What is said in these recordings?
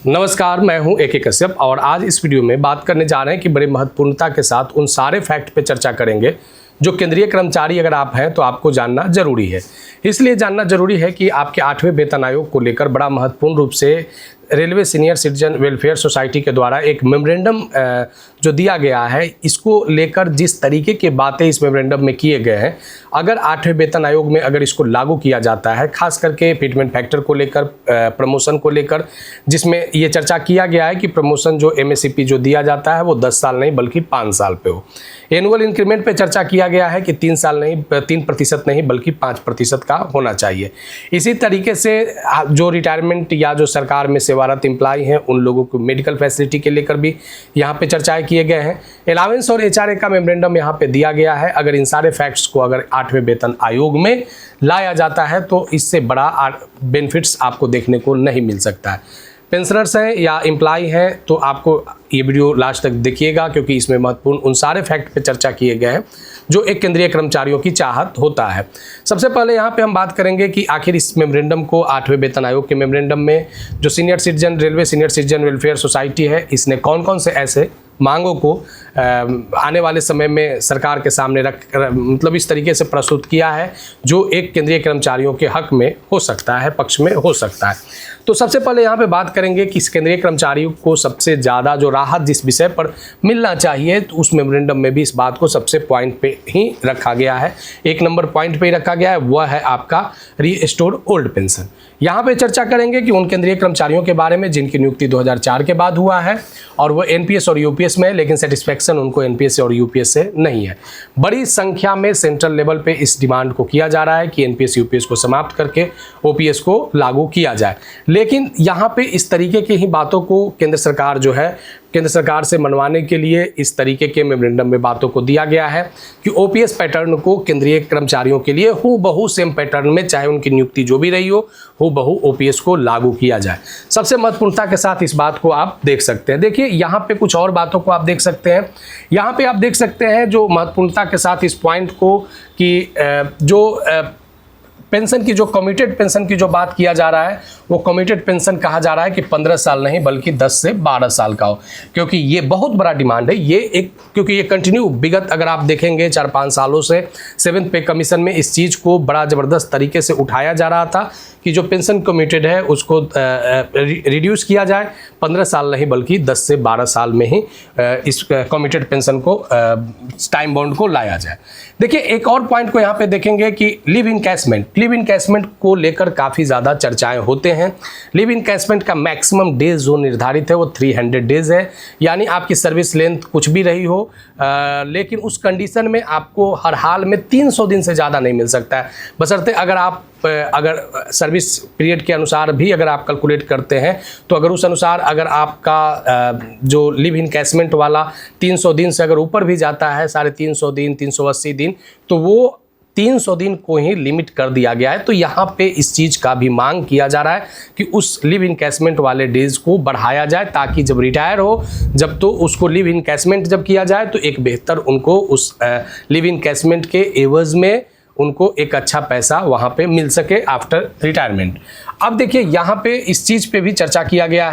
नमस्कार, मैं हूं AK कश्यप और आज इस वीडियो में बात करने जा रहे हैं कि बड़े महत्वपूर्णता के साथ उन सारे फैक्ट पे चर्चा करेंगे जो केंद्रीय कर्मचारी अगर आप हैं तो आपको जानना जरूरी है। इसलिए जानना जरूरी है कि आपके 8वें वेतन आयोग को लेकर बड़ा महत्वपूर्ण रूप से railway senior citizen welfare society के द्वारा एक मेमोरेंडम जो दिया गया है, इसको लेकर जिस तरीके की बातें इस मेमोरेंडम में किए गए हैं, अगर 8वें वेतन आयोग में अगर इसको लागू किया जाता है, खास करके फिटमेंट फैक्टर को लेकर, प्रमोशन को लेकर, जिसमें ये चर्चा किया गया है कि प्रमोशन जो MSCP जो दिया जाता है वो 10 साल नहीं बल्कि 5 साल पे हो। एनुअल इंक्रीमेंट पे चर्चा किया गया है कि 3 साल नहीं, 3% नहीं बल्कि 5% का होना चाहिए। इसी तरीके से जो रिटायरमेंट या जो सरकार में सेवारत एम्प्लॉय हैं उन लोगों को मेडिकल फैसिलिटी के लेकर भी यहाँ पे चर्चाएं किए गए हैं। अलावेंस और HRA का मेमोरेंडम यहाँ पे दिया गया है। अगर इन सारे फैक्ट्स को अगर 8वें वेतन आयोग में लाया जाता है तो इससे बड़ा बेनिफिट्स आपको देखने को नहीं मिल सकता है। पेंशनर्स हैं या एम्प्लॉय हैं तो आपको ये वीडियो लास्ट तक देखिएगा, क्योंकि इसमें महत्वपूर्ण उन सारे फैक्ट पे चर्चा किए गए हैं जो एक केंद्रीय कर्मचारियों की चाहत होता है। सबसे पहले यहाँ पे हम बात करेंगे कि आखिर इस मेमोरेंडम को 8वें वेतन आयोग के मेमोरेंडम में जो railway senior citizen welfare society है, इसने कौन कौन से ऐसे मांगों को आने वाले समय में सरकार के सामने मतलब इस तरीके से प्रस्तुत किया है जो एक केंद्रीय कर्मचारियों के हक में हो सकता है, पक्ष में हो सकता है। तो सबसे पहले यहाँ पे बात करेंगे कि इस केंद्रीय कर्मचारियों को सबसे ज़्यादा जो राहत जिस विषय पर मिलना चाहिए, तो उस मेमोरेंडम में भी इस बात को सबसे पॉइंट पे ही रखा गया है, 1 नंबर पॉइंट पे ही रखा गया है, वह है आपका रीस्टोर्ड ओल्ड पेंशन। यहाँ पे चर्चा करेंगे कि उन केंद्रीय कर्मचारियों के बारे में जिनकी नियुक्ति 2004 के बाद हुआ है और वह NPS और UPS में है, लेकिन सेटिस्फैक्शन उनको NPS और UPS से नहीं है। बड़ी संख्या में सेंट्रल लेवल पे इस डिमांड को किया जा रहा है कि NPS UPS को समाप्त करके OPS को लागू किया जाए, लेकिन यहाँ पे इस तरीके की ही बातों को केंद्र सरकार से मनवाने के लिए इस तरीके के मेमोरेंडम में बातों को दिया गया है कि OPS पैटर्न को केंद्रीय कर्मचारियों के लिए हूबहू सेम पैटर्न में, चाहे उनकी नियुक्ति जो भी रही हो, हूबहू OPS को लागू किया जाए। सबसे महत्वपूर्णता के साथ इस बात को आप देख सकते हैं। देखिए यहाँ पे कुछ और बातों को आप देख सकते हैं। यहाँ पे आप देख सकते हैं जो महत्वपूर्णता के साथ इस पॉइंट को कि जो पेंशन की, जो कमिटेड पेंशन की जो बात किया जा रहा है, वो कमिटेड पेंशन कहा जा रहा है कि 15 साल नहीं बल्कि 10 से 12 साल का हो, क्योंकि ये बहुत बड़ा डिमांड है। क्योंकि ये कंटिन्यू विगत अगर आप देखेंगे 4-5 सालों से 7th पे कमीशन में इस चीज़ को बड़ा ज़बरदस्त तरीके से उठाया जा रहा था कि जो पेंशन कमिटेड है उसको रिड्यूस किया जाए, 15 साल नहीं बल्कि 10 से 12 साल में ही इस कमिटेड पेंशन को, टाइम बाउंड को लाया जाए। देखिए एक और पॉइंट को यहाँ पे देखेंगे कि लिव इनकैशमेंट को लेकर काफ़ी ज़्यादा चर्चाएं होते हैं। लिव इनकैशमेंट का मैक्सिमम डेज जो निर्धारित है वो 300 डेज है, यानी आपकी सर्विस लेंथ कुछ भी रही हो, लेकिन उस कंडीशन में आपको हर हाल में 300 दिन से ज़्यादा नहीं मिल सकता है, बशर्ते अगर सर्विस पीरियड के अनुसार भी अगर आप कैलकुलेट करते हैं तो अगर उस अनुसार अगर आपका जो लिव इनकैशमेंट वाला 300 दिन से अगर ऊपर भी जाता है, 350 दिन, 380 दिन, तो वो 300 दिन को ही लिमिट कर दिया गया है। तो यहाँ पे इस चीज़ का भी मांग किया जा रहा है कि उस लिव इनकैशमेंट वाले डेज को बढ़ाया जाए, ताकि जब रिटायर हो जब तो उसको लिव इनकैशमेंट जब किया जाए तो एक बेहतर उनको उस लिव इनकैशमेंट के एवज में उनको एक अच्छा पैसा वहाँ पे मिल सके आफ्टर रिटायरमेंट। अब देखिए यहाँ पे इस चीज़ पे भी चर्चा किया गया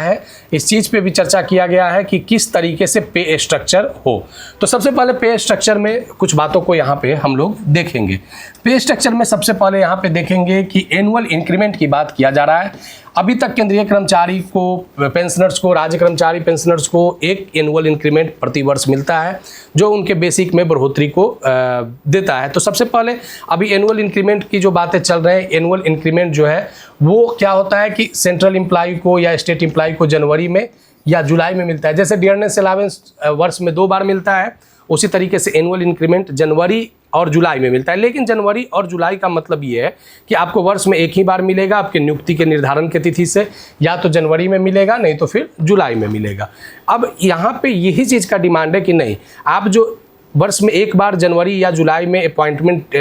है कि किस तरीके से पे स्ट्रक्चर हो। तो सबसे पहले पे स्ट्रक्चर में कुछ बातों को यहाँ पे हम लोग देखेंगे। पे स्ट्रक्चर में सबसे पहले यहाँ पे देखेंगे कि एनुअल इंक्रीमेंट की बात किया जा रहा है। अभी तक केंद्रीय कर्मचारी को, पेंशनर्स को, राज्य कर्मचारी पेंशनर्स को एक एनुअल इंक्रीमेंट प्रतिवर्ष मिलता है जो उनके बेसिक में बढ़ोतरी को देता है। तो सबसे पहले अभी एनुअल इंक्रीमेंट की जो बातें चल रहे हैं, एनुअल इंक्रीमेंट जो है वो क्या होता है कि सेंट्रल एम्प्लॉय को या स्टेट एम्प्लॉय को जनवरी में या जुलाई में मिलता है। जैसे डियरनेस अलावेंस वर्ष में 2 बार मिलता है, उसी तरीके से एनुअल इंक्रीमेंट जनवरी और जुलाई में मिलता है। लेकिन जनवरी और जुलाई का मतलब ये है कि आपको वर्ष में एक ही बार मिलेगा, आपके नियुक्ति के निर्धारण के तिथि से, या तो जनवरी में मिलेगा नहीं तो फिर जुलाई में मिलेगा। अब यहाँ पे यही चीज़ का डिमांड है कि नहीं, आप जो वर्ष में एक बार जनवरी या जुलाई में अपॉइंटमेंट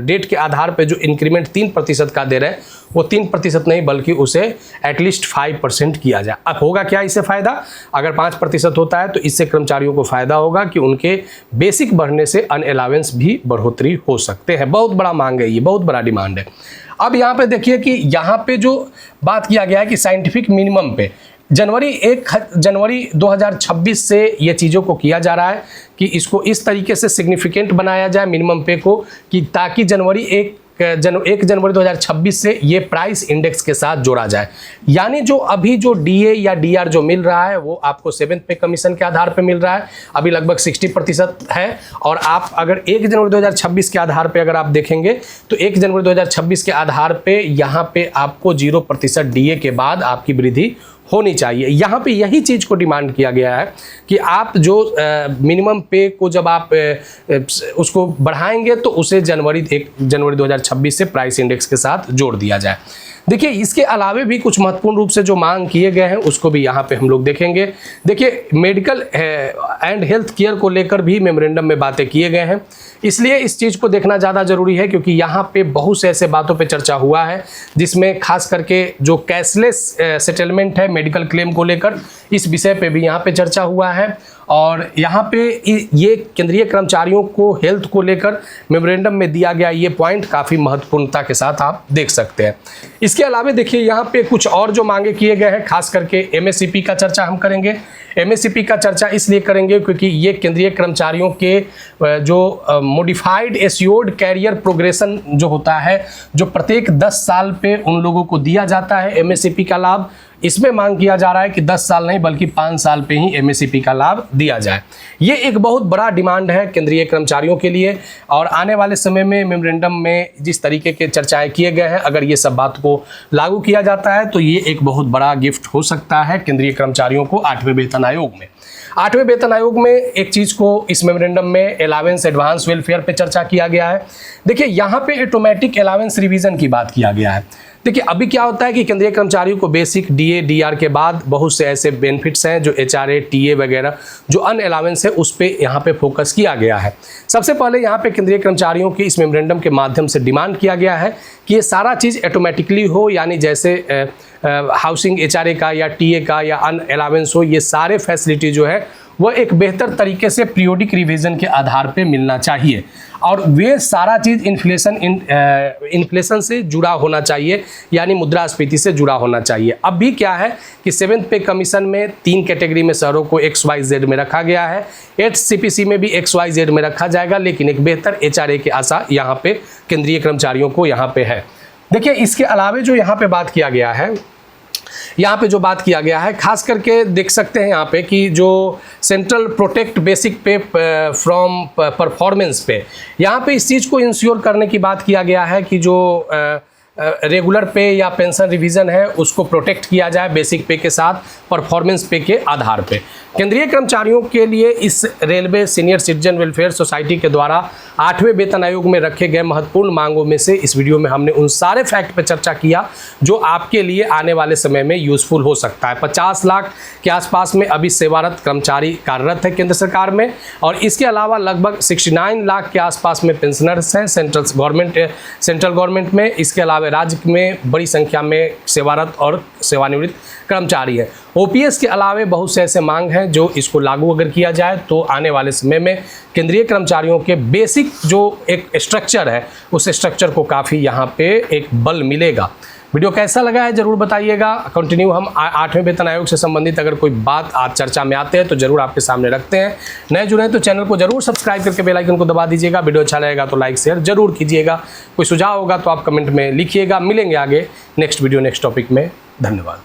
डेट के आधार पर जो इंक्रीमेंट 3% का दे रहे हैं, वो 3% नहीं बल्कि उसे एटलीस्ट 5% किया जाए। अब होगा क्या इससे फ़ायदा? अगर 5% होता है तो इससे कर्मचारियों को फ़ायदा होगा कि उनके बेसिक बढ़ने से अनअलावेंस भी बढ़ोतरी हो सकते हैं। बहुत बड़ा मांग है, ये बहुत बड़ा डिमांड है। अब यहाँ पे देखिए कि यहाँ पे जो बात किया गया है कि साइंटिफिक मिनिमम पे जनवरी 2026 से ये चीज़ों को किया जा रहा है कि इसको इस तरीके से सिग्निफिकेंट बनाया जाए मिनिमम पे को, कि ताकि 1 जनवरी 2026 से ये प्राइस इंडेक्स के साथ जोड़ा जाए। यानी जो अभी जो डीए या डीआर जो मिल रहा है वो आपको 7th पे कमीशन के आधार पे मिल रहा है, अभी लगभग 60% है। और आप अगर 1 जनवरी 2026 के आधार पे अगर आप देखेंगे तो 1 जनवरी 2026 के आधार पे यहाँ पे आपको 0% डीए के बाद आपकी वृद्धि होनी चाहिए। यहाँ पे यही चीज़ को डिमांड किया गया है कि आप जो मिनिमम पे को जब आप उसको बढ़ाएंगे तो उसे 1 जनवरी 2026 से प्राइस इंडेक्स के साथ जोड़ दिया जाए। देखिए, इसके अलावे भी कुछ महत्वपूर्ण रूप से जो मांग किए गए हैं उसको भी यहाँ पे हम लोग देखेंगे। देखिए, मेडिकल एंड हेल्थ केयर को लेकर भी मेमोरेंडम में बातें किए गए हैं, इसलिए इस चीज़ को देखना ज़्यादा ज़रूरी है, क्योंकि यहाँ पे बहुत से ऐसे बातों पे चर्चा हुआ है जिसमें खास करके जो कैशलेस सेटलमेंट है मेडिकल क्लेम को लेकर, इस विषय पे भी यहाँ पे चर्चा हुआ है। और यहाँ पे ये केंद्रीय कर्मचारियों को हेल्थ को लेकर मेमोरेंडम में दिया गया ये पॉइंट काफ़ी महत्वपूर्णता के साथ आप देख सकते हैं। इसके अलावा देखिए, यहाँ पे कुछ और जो मांगे किए गए हैं, खास करके एमएससीपी का चर्चा हम करेंगे। एमएससीपी का चर्चा इसलिए करेंगे क्योंकि ये केंद्रीय कर्मचारियों के जो मॉडिफाइड एश्योर्ड कैरियर प्रोग्रेशन जो होता है, जो प्रत्येक 10 साल पे उन लोगों को दिया जाता है एमएससीपी का लाभ, इसमें मांग किया जा रहा है कि 10 साल नहीं बल्कि 5 साल पे ही एमएससीपी का लाभ दिया जाए। ये एक बहुत बड़ा डिमांड है केंद्रीय कर्मचारियों के लिए, और आने वाले समय में मेमोरेंडम में जिस तरीके के चर्चाएं किए गए हैं, अगर ये सब बात को लागू किया जाता है तो ये एक बहुत बड़ा गिफ्ट हो सकता है केंद्रीय कर्मचारियों को 8वें वेतन आयोग में। 8वें वेतन आयोग में एक चीज़ को इस मेमोरेंडम में अलावेंस एडवांस वेलफेयर पे चर्चा किया गया है। देखिए, यहाँ पे ऑटोमेटिक अलावेंस रिवीजन की बात किया गया है। देखिए, अभी क्या होता है कि केंद्रीय कर्मचारियों को बेसिक डीए डीआर के बाद बहुत से ऐसे बेनिफिट्स हैं जो एचआरए टीए वगैरह जो अन्य अलावेंस है उस पर यहाँ पे फोकस किया गया है। सबसे पहले यहाँ पे केंद्रीय कर्मचारियों की इस मेमोरेंडम के माध्यम से डिमांड किया गया है कि ये सारा चीज़ ऑटोमेटिकली हो, यानी जैसे हाउसिंग एचआरए का या टीए का या अन्य अलावेंस हो, ये सारे फैसिलिटी जो है वह एक बेहतर तरीके से पीरियोडिक रिवीजन के आधार पे मिलना चाहिए, और वे सारा चीज़ इन्फ्लेशन से जुड़ा होना चाहिए, यानी मुद्रास्फीति से जुड़ा होना चाहिए। अब भी क्या है कि 7th पे कमीशन में 3 कैटेगरी में शहरों को XYZ में रखा गया है, 8th CPC में भी XYZ में रखा जाएगा, लेकिन एक बेहतर एचआरए की आशा यहाँ पे केंद्रीय कर्मचारियों को यहाँ पे है। देखिए, इसके अलावे जो यहाँ पे बात किया गया है, यहाँ पे जो बात किया गया है खास करके देख सकते हैं यहाँ पे कि जो सेंट्रल प्रोटेक्ट बेसिक पे फ्रॉम परफॉर्मेंस पे, यहाँ पे इस चीज़ को इंश्योर करने की बात किया गया है कि जो रेगुलर पे या पेंशन रिवीजन है उसको प्रोटेक्ट किया जाए बेसिक पे के साथ परफॉर्मेंस पे के आधार पे। केंद्रीय कर्मचारियों के लिए इस railway senior citizen welfare society के द्वारा 8वें वेतन आयोग में रखे गए महत्वपूर्ण मांगों में से इस वीडियो में हमने उन सारे फैक्ट पर चर्चा किया जो आपके लिए आने वाले समय में यूजफुल हो सकता है। 50 लाख के आसपास में अभी सेवारत कर्मचारी कार्यरत है केंद्र सरकार में, और इसके अलावा लगभग 69 लाख के आसपास में पेंशनर्स हैं सेंट्रल गवर्नमेंट में। इसके अलावा राज्य में बड़ी संख्या में सेवारत और सेवानिवृत्त कर्मचारी हैं। ओपीएस के अलावे बहुत से ऐसे मांग हैं जो इसको लागू अगर किया जाए तो आने वाले समय में केंद्रीय कर्मचारियों के बेसिक जो एक स्ट्रक्चर है उस स्ट्रक्चर को काफ़ी यहाँ पे एक बल मिलेगा। वीडियो कैसा लगा है जरूर बताइएगा। कंटिन्यू हम 8वें वेतन आयोग से संबंधित अगर कोई बात आज चर्चा में आते हैं तो जरूर आपके सामने रखते हैं। नए जुड़े हैं तो चैनल को जरूर सब्सक्राइब करके बेल आइकन को दबा दीजिएगा। वीडियो अच्छा लगेगा तो लाइक शेयर जरूर कीजिएगा। कोई सुझाव होगा तो आप कमेंट में लिखिएगा। मिलेंगे आगे नेक्स्ट वीडियो नेक्स्ट टॉपिक में। धन्यवाद।